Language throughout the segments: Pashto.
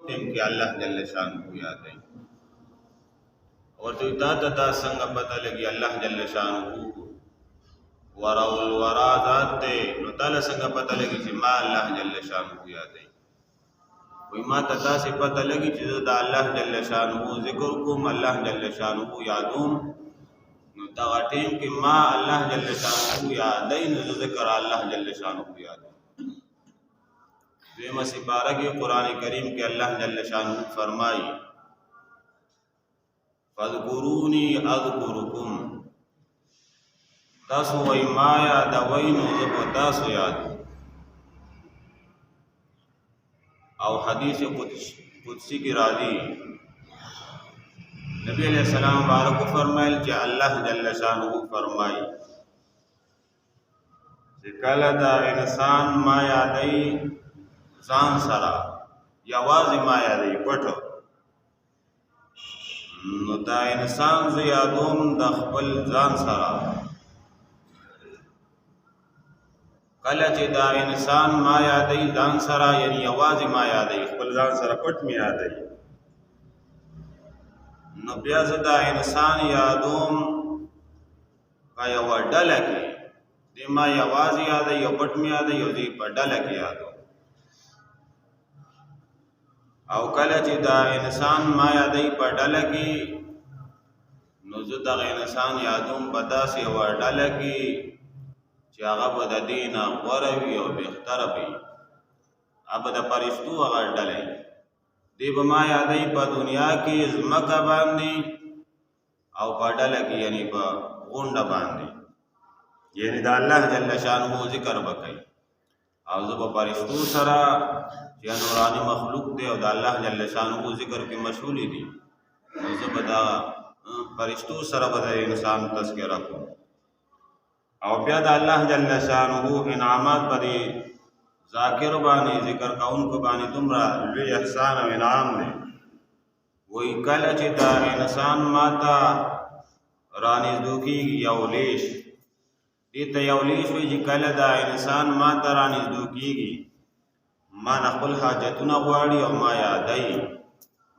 ټیم کې الله جل شانه یادای ورته دا څنګه پته لګي الله جل شانه وراول ورا ذات ته نو تعالی څنګه پته لګي چې ما الله جل شانه یادای وای ما ته تاسو پته لګي چې دا الله جل شانه ذکر کوم الله جل شانه یادوم نو دا ټیم کې ما الله جل شانه یادای نو ذکر الله جل شانه یادای دیمه سپارہ کې قران کریم کې الله جل شانه فرمایي فذكروني اذكركم تاسو وای ما یاد وینو زب تاسو یاد او حدیث قدسی کی راضی نبی علیہ السلام بارک فرمایل چې الله جل شانه فرمایي چې کله دا انسان ما یادای ځان سره یوازې ما یادای پټو نو دا انسان زیادون د خپل ځان سره کله چې دا انسان ما یادای ځان سره یعنی یوازې ما یادای خپل ځان سره پټ می یادای نو بیا دا انسان یادوم کای وډل کې د ما یوازې یادای یو پټ می یادای یو دی په ډل کې یادو او کله چې دا انسان ما یادای په ډله کې نو زه دغه انسان یادوم په داسې یوه ډله کې چې هغه به د دې نه غوره وي او بهتره وي هغه به د فرشتو هغه ډله وي دی به ما یادای په دنیا کې ځمکه باندې او په ډله کې یعنی په غونډه باندې یعنی د الله جل شانه ذکر وکړي او زه به فرشتو سره یا نورانی مخلوق دی او د الله جل شانه ذکر کې مشغول دي نو زه به دا فرشتو سره به انسان تذکرہ کوم او بیا د الله جل شانه انعامات باندې ذاکر باندې ذکر کاونکو باندې دومره لوی احسان او انعام دی وای کله چې دا انسان ماته رانی دوکي یو لیش دې ته یو لیش وی چې کله دا انسان ماته رانی دوکيږي ما نقل حاجتونه غواړي او ما یادای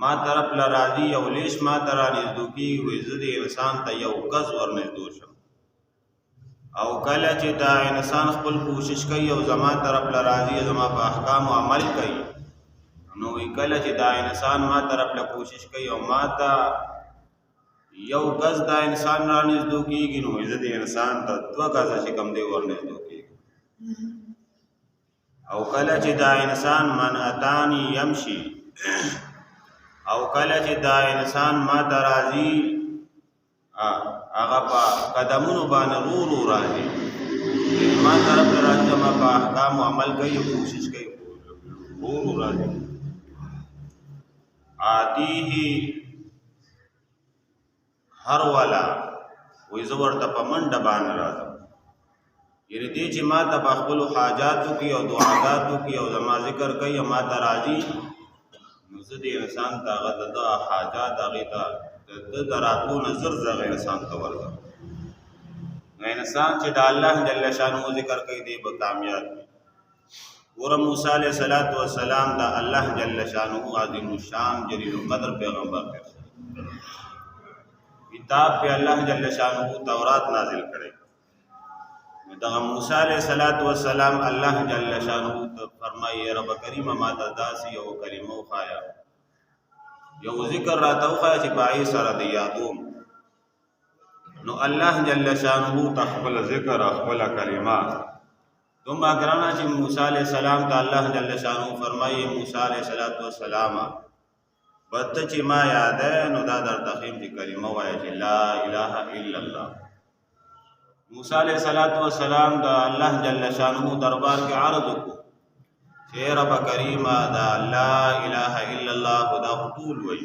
ما طرف لراضی او لیش ما ترانې دوکي وې زدي انسان ته یو غز ورنه دوشم او کله چې دا انسان خپل کوشش کوي او زما طرف لراضی زما په احکام او عمل کوي نو کله چې دا انسان ما طرف له کوشش کوي او ما ته یو غز دا انسان رانې دوکيږي نو زدي انسان ته دوه غز چې کم دی ورنه دوکي او کله چې دا انسان من اتانی یمشي او کله چې دا انسان ما درازي هغه په قدمونو باندې ورو راځي ما طرف راځي ما په احکام عمل کوي کوشش کوي ورو راځي آتیه هر والا وې زور ته په منډه باندې راځي یعنی دې چې ما ته خپل حاجاتو کې او دعاګانو کې او زما ذکر کوي ما ته راځي نو زه دې انسان ته هغه د حاجات هغه ته د دراتو نظر زغه انسان ته ورځي نو انسان چې د الله جل شانه ذکر کوي دې به کامیاب وي ور موسی علیہ السلام دا الله جل شانه عظیم الشان جلیل القدر پیغمبر دی کتاب په الله جل شانه تورات نازل کړي دا موسی علیہ السلام الله جل شانه فرمایي رب کریم ما تداسي او کلمو خایا یو ذکر راتو خایا چې پای سره دی یادوم نو الله جل شانه تخبل ذکر خپل کلمات دوم اگرانا چې موسی علیہ السلام ته الله جل شانه فرمایي موسی علیہ السلام بت چې ما یاد نو دا در تخیم دی کلمه وایي چې لا اله الا الله موسی علیہ السلام دا الله جل شانه دربار کې عرض وکړو چې رب کریم دا لا اله الا الله دا طول وای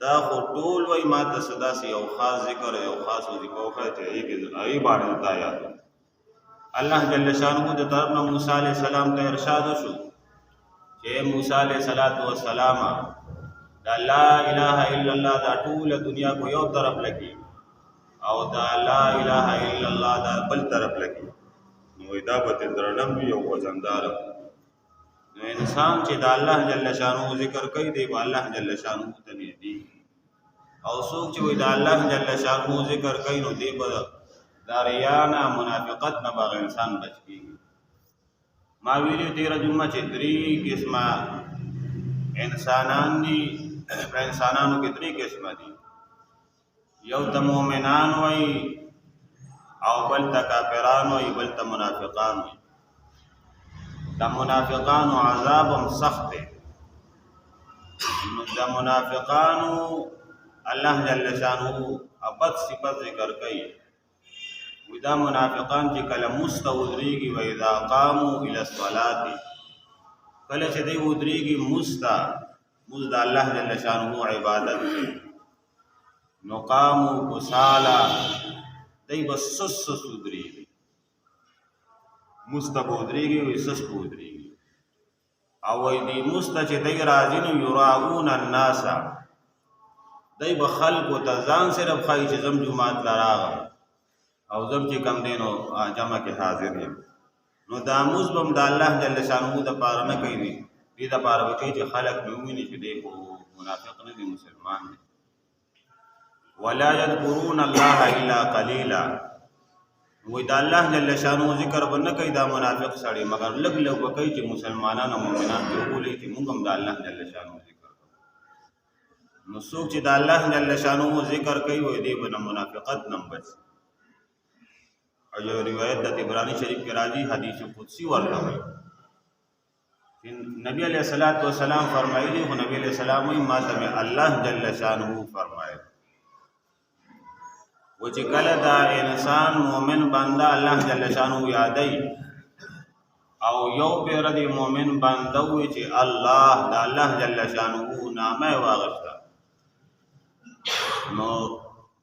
دا طول وای ما ته صدا سي او خاص ذکر او خاص ذکر او ته ای باندې تا یاد الله جل شانه د طرف نو موسی علیہ السلام ته ارشاد وشو چې موسی علیہ السلام دا لا اله الا الله دا ټول دنیا کو یو طرف لګي او دا لا اله الا الله دا بل طرف لګي نو دا به درنم یو وزندار نو انسان چې د الله جل شانه ذکر کوي دی په الله جل شانه ته دی او څوک چې د الله جل شانه ذکر کوي نو دی په داریانا منافقت نه باغ انسان بچ کیږي. ما ویلو تیر جمعه چې درې قسمه انسانان دي، په انسانانو کې درې قسمه دي، یو ته مؤمنان وای او بل ته کافران وای بل ته منافقان وای. د منافقانو عذاب هم سخت دی. نو د منافقانو الله جل شانه ابد صفت ذکر کوي. وی دا منافقان چې کله مستودریږي و اذا قاموا الى الصلاه، کله چې دی ودریږي مست الله جل شانه عبادت نو قاموا کسالا، دی بس سس ودریږي، مستبودریږي و سس بودریږي. او وی دی مست چې دی راځي نو یراؤون الناس، دی به خلکو ته ځان صرف ښایي چې زم جومات له راغم او زم چې کم دی نو جمع کې حاضر یم. نو دا مونځ به هم د الله جل شانه دپاره نه کوي، دې دپاره به کوي چې خلک مې وویني چې دی خو منافق نه دی، مسلمان دی. ولا یذکرون الله الا قلیلا، وی د الله جل شانه ذکر به نه کوي دا منافق سړی مگر لږ لږ به کوي چې مسلمانان او مؤمنان به وبولي چې موږ هم د الله جل شانه ذکر کوو. نو څوک چې د الله جل شانه ذکر کوي وی دی به د منافقت نه بچ. او یو روایت د طبرانی شریف کې راځي، حدیث قدسی ورته وایي نبی علیہ الصلوۃ والسلام فرمایلی، خو نبی علیہ السلام وی ما ته الله جل شانه فرمایي و چې کله دا انسان مؤمن بنده الله جل شانه یادای او یو پیر دی مؤمن بنده وی چې الله دا الله جل شانه نامه واغشتا، نو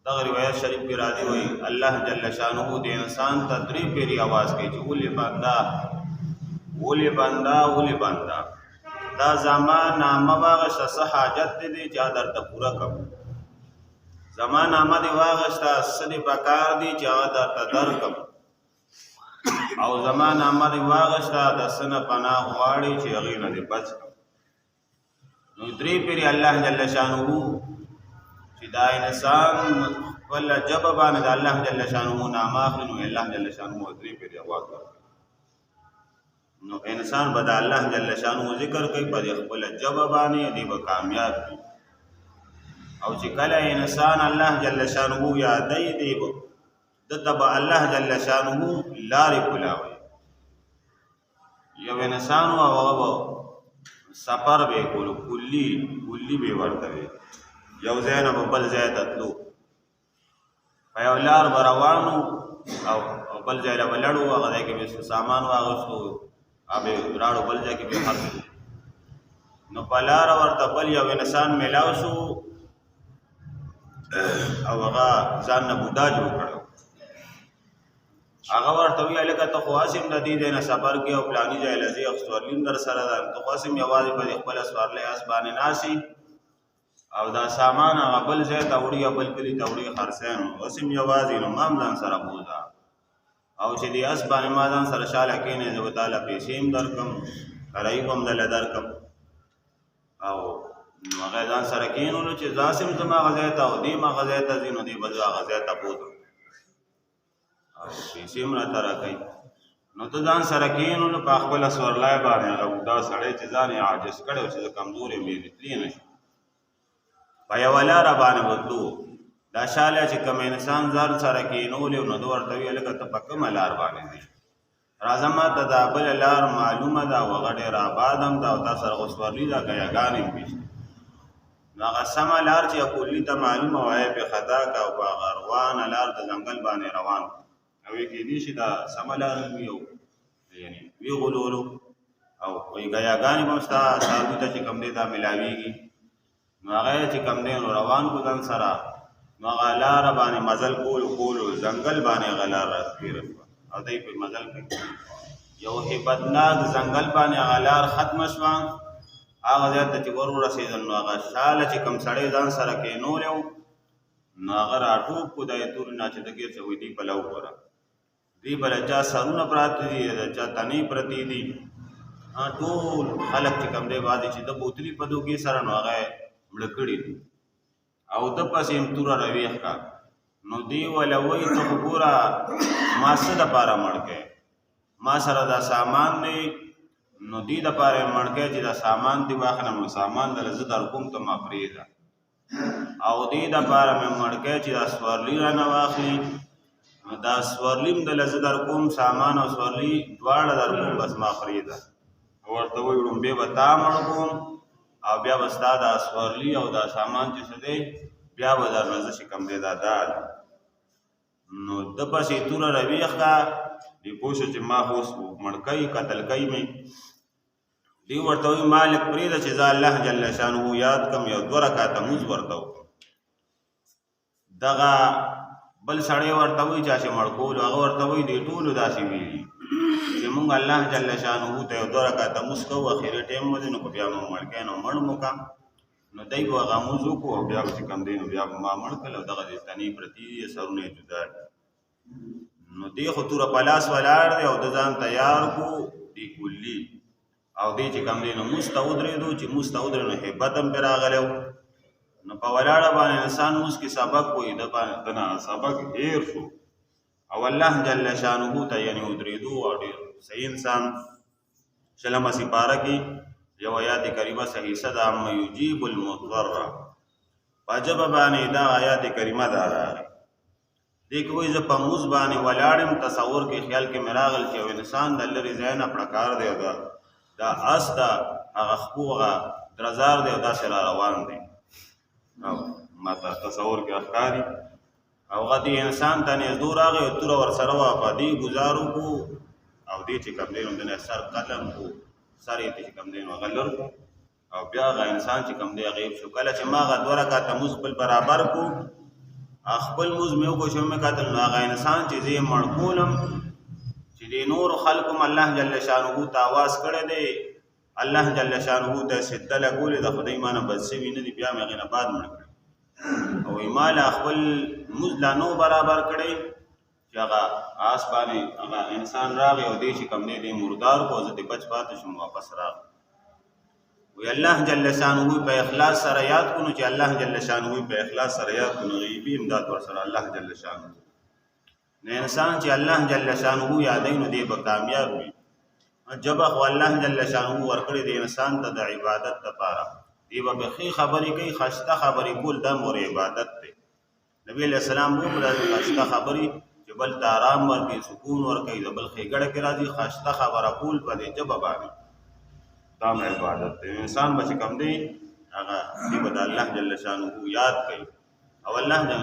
دا روایت شریف کې راځي وای الله جل شانه د انسان ته درې پیری आवाज کوي چې ولې بندا ولې بندا ولې بندا، دا زمان نامه واغشتا څه حاجت دې چې درته پورا کوم، زمان نامه دی واغشتا سدی پکار دی چې درته درکم، او زمان نامه دی واغشتا د سنه پناه غواړي چې هغې نه دی بچ کم. نو درې پیری الله جل شانه چې دا انسان ولا جب باندې د الله جل شانه نامه اخلي نو الله جل شانه درې پیری आवाज ورکړي. نو انسان به د الله جل شانه ذکر کوي په خپل جب باندې دی به کامیاب وي. او چې کله انسان الله جل شانه یادای دی به دته به الله جل شانه لارې کولاوي. یو انسان او هغه سفر به کولو کلی به ورته یو ځای نه بل ځای ته تلو، په یو لار به روانو او بل ځای له بلړو، هغه ځای کې به سامان واغستو ابه راړو بل ځای کې به خرڅ. نو په لار ورته بل یو انسان میلاو شو او هغه ځان نه بوډا جوړ کړو. هغه ورته وی الکه ته خو اسیم د دې نه سفر کې او پلاني ځای لذي او سوارلین در سره ده، ته خو اسیم یوازې په خپل سوارلې اس باندې ناسي او دا سامان هغه بل ځای ته وړي او بل کلی ته وړي خرڅین، اسیم یوازې نو مام ځان سره بوزا او چې دې اس باندې ما ځان سره شاله کېنه زه تعالی پیسې هم درکم کرای کوم دل درکم. او نو هغه ځان سره کېنولو چې ځاسم زما غزا ته او دې ما غزا ته زینو دې بل غزا ته بوزم او پیسې هم راته راکوي. نو ته ځان سره کېنولو په خپل سورلای باندې هغه دا سړی چې ځان یې عاجز کړی چې زه کمزور یم تللی نه شم په یوه لاره باندې وتلو. دا شاله چې کوم انسان ځان سره کېنولې نو ده ورته ویل لکه ته په کومه لار باندې ځې، راځه ما ته دا بله لار معلومه ده او هغه ډېر آباد هم ده او تا سره خو سورلي ده ګیاګانې هم پېشته. نو هغه سمه لار چې کلي ته معلومه وایه پې خطا که او په هغه روانه لار د ځنګل باندې روان او یې کېدی شي دا سمه لار وي او یعنې وی غولولو او ګیاګانې به هم ستا څاروي ته چې کوم دی دا میلاویږي. نو هغه چې کوم دی نو روان کو ځان سره نو هغه لاره باندې مزل کولو ځنګل باندې هغه لار راتېره شوه او دی پې مزل کوي. یو هیبتناک ځنګل باندې هغه لار ختمه شوه. هغه ځای ته چې ور ورسېدل نو هغه شاله چې کوم سړی ځان سره کېنولی و نو هغه راټوپ کړو دا یې تورې نه چې د ګیر څه وایي دوی بله وګوره، دوی به له چا سرونه پراته دي د چا تنې پرتې دي ټول خلک چې کوم دی بعضې چې د بوتلي په دوګې سره نو هغه مړه کړي دي او د پسې یې توره رویښ کا نو دی وله وایي ته خو ګوره ما څه دپاره مړ کوې ما سره دا سامان دی نو دې دپاره یې مړ کوې چې دا سامان دې واخلم نو سامان دله زه در کوم ته ما پرېږده او دې دپاره مې مړ کوې چې دا سورلي رانه واخلي نو دا سورلي م دله زه در کوم سامان او سورلي دواړه در کوم بس ما پرېږده ورته وایي ړومبې به تا مړ کوم او بیا به ستا دا سورلي او دا سامان چې څه دی بیا به درنه زه چې کوم دی دا دال نو ده پسې توره رویښ کا دی پوه شو چې ما خو اوس مړ کوي قتل کوي مې دی ورته وایي ما لږ پرېږده چې زه الله جل شانه یاد کړم یو 2 رکعته مونځ ورته وکړم دغه بل سړی ورته وایي چا چې مړ کولو هغه ورته وایي دې ټولو داسې ویلي چې مونږ الله جل شانه ته یو 2 رکعته مونځ کوو اخري ټایم و دی نو که بیا مو مړ کوې نو مړ مو کا نو دی به هغه مونځ وکړو او بیا به چې کوم دی نو بیا به ما مړ کړل او دغه دې تنې پرتې دي سرونه یې جدا دي نو دی خو توره په لاس ولاړ دی او د ځان تیار کو دی کلي او دی چې کوم دی نو مونځ ته ودرېدو چې مونځ ته ودرېدو نو هیبت هم پرې راغلی نو په ولاړه باندې انسان مونځ کې سبق وایي د نه سبق هیر شو او الله جل شانه ته یعنې ودرېدو او ډېر صحیح انسان شلمه سپاره کې یو آیات کریمه صحیحه ده اما یجیب المضطر په ژبه باندې دا آیات کریمه ده راغلې دې کې وایي زه په مونځ باندې ولاړ یم تصور کې خیال کې مې راغل چې یو انسان د لرې ځای نه پړکار دی دا اس ده هغه خپو هغه درزار دی او داسې را روان دی او ما ته تصور کې ښکاري او هغه دې انسان ته نږدې راغی او توره ورسره وه په دې ګزار وکړو او دې چې کوم دی نو د سر قلم کړو سر یې چې کوم دی نو هغه لر کړو او بیا هغه انسان چې کوم دی غیب شو کله چې ما هغه 2 رکعته مونځ خپل برابر کړو خپل مونځ مې وکړو چې مې کتل نو هغه انسان چې زه یې مړ کولم چې د نورو خلکو م الله جل شانه ته آواز کړی دی الله جل شانه ته سجده لګولې د خدای ما نه بد سوي نه دي بیا مې هغې نه بعد مړ کړی او ما له خپل مونځ لا نو برابر کړی چې هغه آس باندې هغه انسان راغی او دی چې کوم دی دی مردار کو زه دې بچ پاتې شم واپس راغی وی الله جل شانه په اخلاص سره یاد کونو چې الله جل شانه په اخلاص سره یاد کونو غیبی امداد ورسره الله جل شانه نه انسان چې الله جل شانه یادای نو دی به کامیاب وي جب خو الله جل شانه ورکړي دی انسان ته د عبادت لپاره دی به بخي خبرې کوي خسته خبرې کول د مور عبادت دی نبی علیہ السلام وو خسته خبرې چې بل ته آرام ورکړي سکون ورکړي د بل ښېګړه کې راځي خسته خبره کول په دې ژبه باندې دا عبادت دی انسان به چې کوم دی هغه دی به د الله جل شانه یاد کوي او الله جل